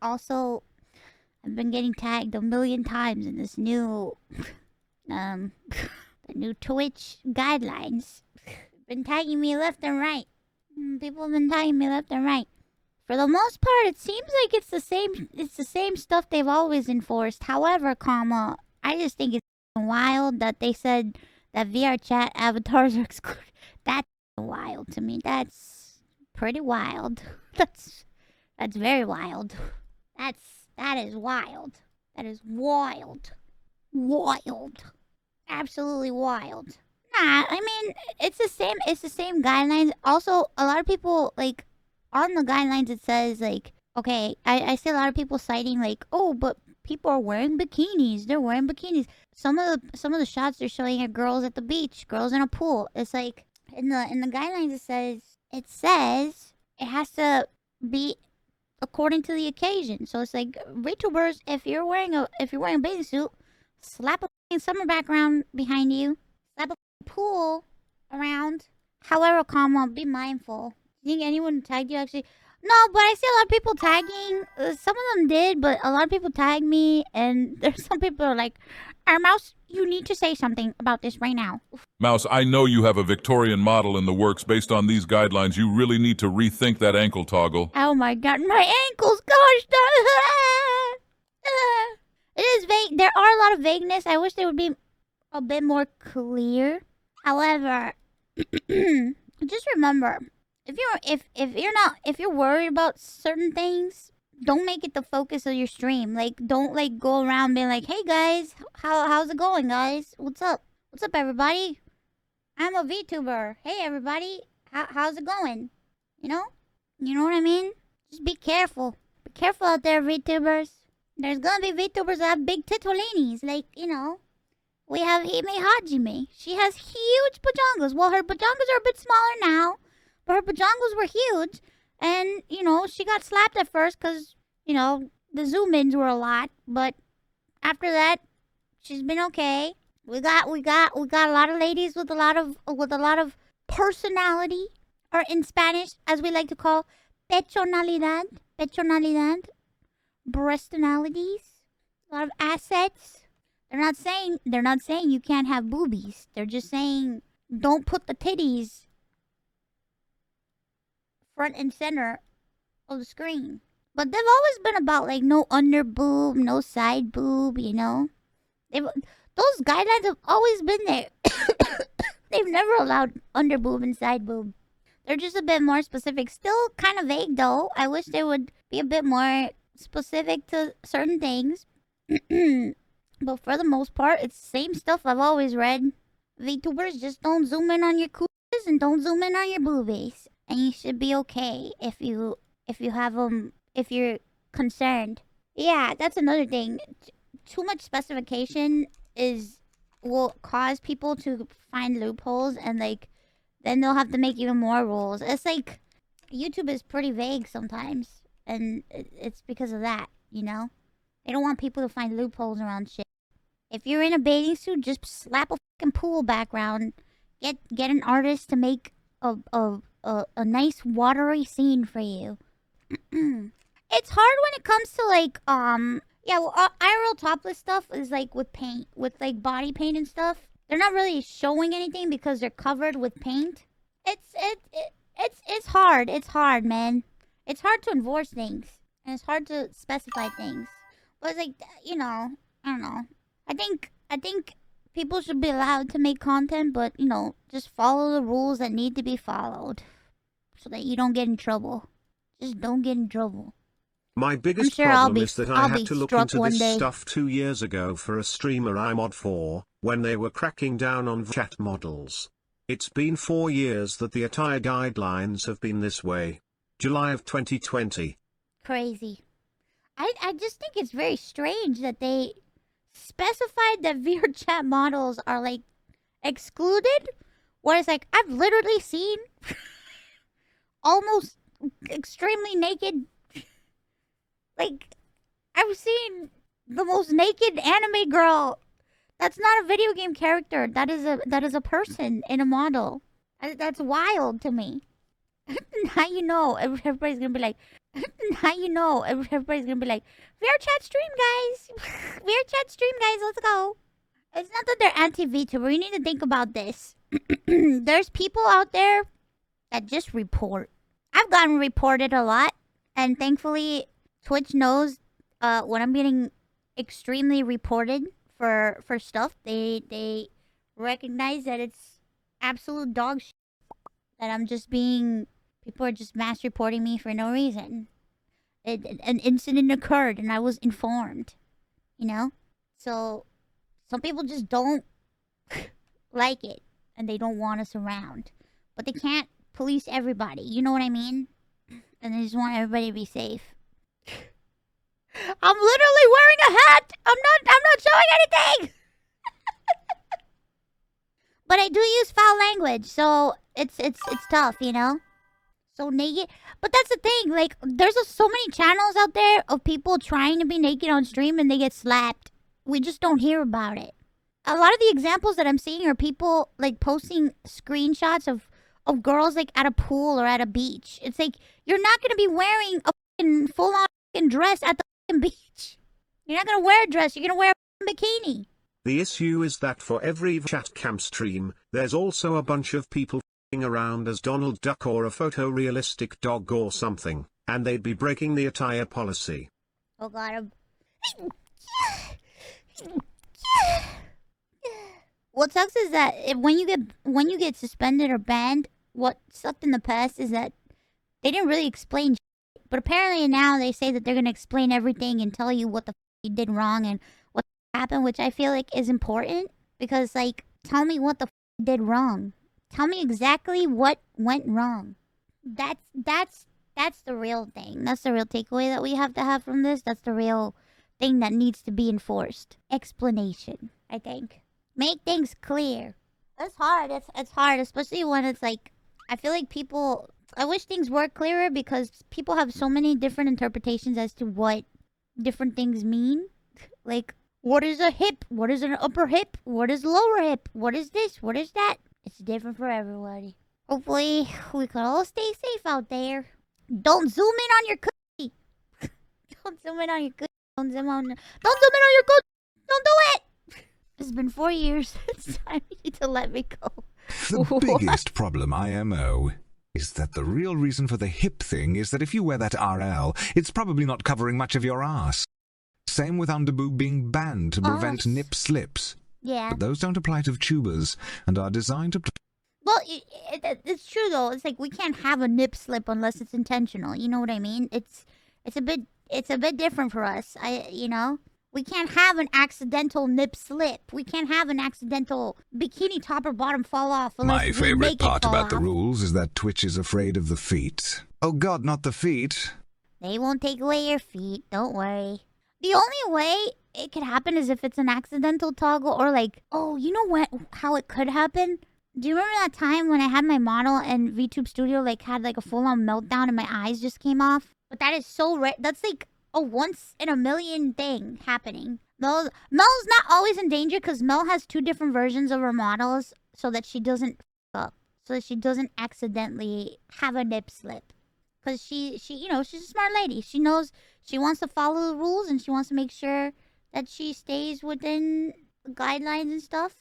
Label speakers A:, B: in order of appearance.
A: Also, I've been getting tagged a million times in this new, the new Twitch guidelines. Been tagging me left and right. People have been tagging me left and right. For the most part, it seems like it's the same. It's the same stuff they've always enforced. However, I just think it's wild that they said that VR chat avatars are excluded. That's wild to me. That's pretty wild. That's very wild. That is wild. That is wild. Wild. Absolutely wild. Nah, I mean it's the same. It's the same guidelines. Also, a lot of people like on the guidelines. It says like, okay, I see a lot of people citing like, oh, but people are wearing bikinis. They're wearing bikinis. Some of the shots they're showing are girls at the beach, girls in a pool. It's like in the guidelines it says it has to be according to the occasion. So it's like VTubers, if you're wearing a bathing suit, slap a f***ing summer background behind you, slap a f***ing pool around. However, be mindful. Do you think anyone tagged you actually? No, but I see a lot of people tagging. Some of them did, but a lot of people tagged me, and there's some people are like, Mouse, you need to say something about this right now.
B: Mouse, I know you have a Victorian model in the works based on these guidelines. You really need to rethink that ankle toggle.
A: Oh my god, my ankles, gosh, it is vague. There are a lot of vagueness. I wish they would be a bit more clear. However, just remember, if you're worried about certain things, don't make it the focus of your stream. Like, don't like go around being like, "Hey guys, how's it going, guys? What's up? What's up, everybody? I'm a VTuber. Hey everybody, how's it going? You know what I mean? Just be careful. Be careful out there, VTubers. There's gonna be VTubers that have big titolinis. Like, we have Hime Hajime. She has huge pajangas. Well, her pajangas are a bit smaller now, but her pajangas were huge. And, she got slapped at first because, the zoom-ins were a lot. But after that, she's been okay. We got a lot of ladies with a lot of personality, or in Spanish, as we like to call, pechonalidad, breastonalities, a lot of assets. They're not saying you can't have boobies. They're just saying don't put the titties front and center of the screen. But they've always been about like no under boob, no side boob, those guidelines have always been there. They've never allowed under boob and side boob. They're just a bit more specific. Still kind of vague though. I wish they would be a bit more specific to certain things. But for the most part, it's the same stuff I've always read. VTubers, just don't zoom in on your cooties and don't zoom in on your boobies. And you should be okay if you have if you're concerned. Yeah, that's another thing. Too much specification will cause people to find loopholes, and like then they'll have to make even more rules. It's like YouTube is pretty vague sometimes, and it's because of that, They don't want people to find loopholes around shit. If you're in a bathing suit, just slap a fucking pool background. Get an artist to make a nice watery scene for you. It's hard when it comes to like IRL topless stuff is like with paint, with like body paint and stuff. They're not really showing anything because they're covered with paint. It's hard. It's hard, man. It's hard to enforce things, and it's hard to specify things. But it's like, I don't know. I think people should be allowed to make content, but just follow the rules that need to be followed, so that you don't get in trouble. Just don't get in trouble.
C: My biggest problem is that I had to look into this stuff 2 years ago for a streamer I mod for, when they were cracking down on chat models. It's been 4 years that the attire guidelines have been this way. July of 2020.
A: Crazy. I just think it's very strange that they specified that VR chat models are like excluded, whereas like I've literally seen almost extremely naked, like I've seen the most naked anime girl. That's not a video game character. That is a person in a model. That's wild to me. Now everybody's gonna be like, Now you know. Everybody's gonna be like, VR chat stream, guys. VR chat stream, guys. Let's go. It's not that they're anti-VTuber. You need to think about this. There's people out there that just report. I've gotten reported a lot, and thankfully, Twitch knows when I'm getting extremely reported for stuff. They recognize that it's absolute dog shit. That I'm just being... People are just mass reporting me for no reason. An incident occurred and I was informed. You know? So, some people just don't like it. And they don't want us around. But they can't police everybody. You know what I mean? And they just want everybody to be safe. I'm literally wearing a hat! I'm not showing anything! But I do use foul language, so it's tough, you know? So naked. But that's the thing, like, there's so many channels out there of people trying to be naked on stream and they get slapped. We just don't hear about it. A lot of the examples that I'm seeing are people, like, posting screenshots of girls, like, at a pool or at a beach. It's like, you're not gonna be wearing a fucking full-on fucking dress at the fucking beach. You're not gonna wear a dress, you're gonna wear a bikini.
C: The issue is that for every chat cam stream, there's also a bunch of people f***ing around as Donald Duck or a photorealistic dog or something, and they'd be breaking the attire policy.
A: Oh god, what sucks is that when you get suspended or banned, what sucked in the past is that they didn't really explain shit, but apparently now they say that they're gonna explain everything and tell you what the you did wrong and what happened, which I feel like is important because, like, tell me what the you did wrong. Tell me exactly what went wrong. That's the real thing. That's the real takeaway that we have to have from this. That's the real thing that needs to be enforced. Explanation, I think. Make things clear. It's hard. It's hard, especially when it's like, I feel like people... I wish things were clearer because people have so many different interpretations as to what different things mean. Like, what is a hip? What is an upper hip? What is lower hip? What is this? What is that? It's different for everybody. Hopefully, we can all stay safe out there. Don't zoom in on your cookie. Don't zoom in on your cookie. Don't zoom in on your cookie. Don't do it. It's been 4 years. It's time you need to let me go.
D: The biggest problem, IMO, is that the real reason for the hip thing is that if you wear that RL, it's probably not covering much of your ass. Same with underboob being banned to prevent nip slips.
A: Yeah.
D: But those don't apply to tubers and are designed to...
A: Well, it's true though. It's like we can't have a nip slip unless it's intentional. You know what I mean? It's a bit different for us. You know? We can't have an accidental nip slip. We can't have an accidental bikini top or bottom fall off unless
D: My favorite part about the rules is that Twitch is afraid of the feet. Oh god, not the feet.
A: They won't take away your feet. Don't worry. The only way it could happen is if it's an accidental toggle or like, oh, you know how it could happen? Do you remember that time when I had my model and VTube Studio like had like a full-on meltdown and my eyes just came off? But that is so rare. That's like a once in a million thing happening. Mel's not always in danger because Mel has 2 different versions of her models so that she doesn't f up. So that she doesn't accidentally have a nip slip. Because she, you know, she's a smart lady. She knows she wants to follow the rules and she wants to make sure that she stays within the guidelines and stuff.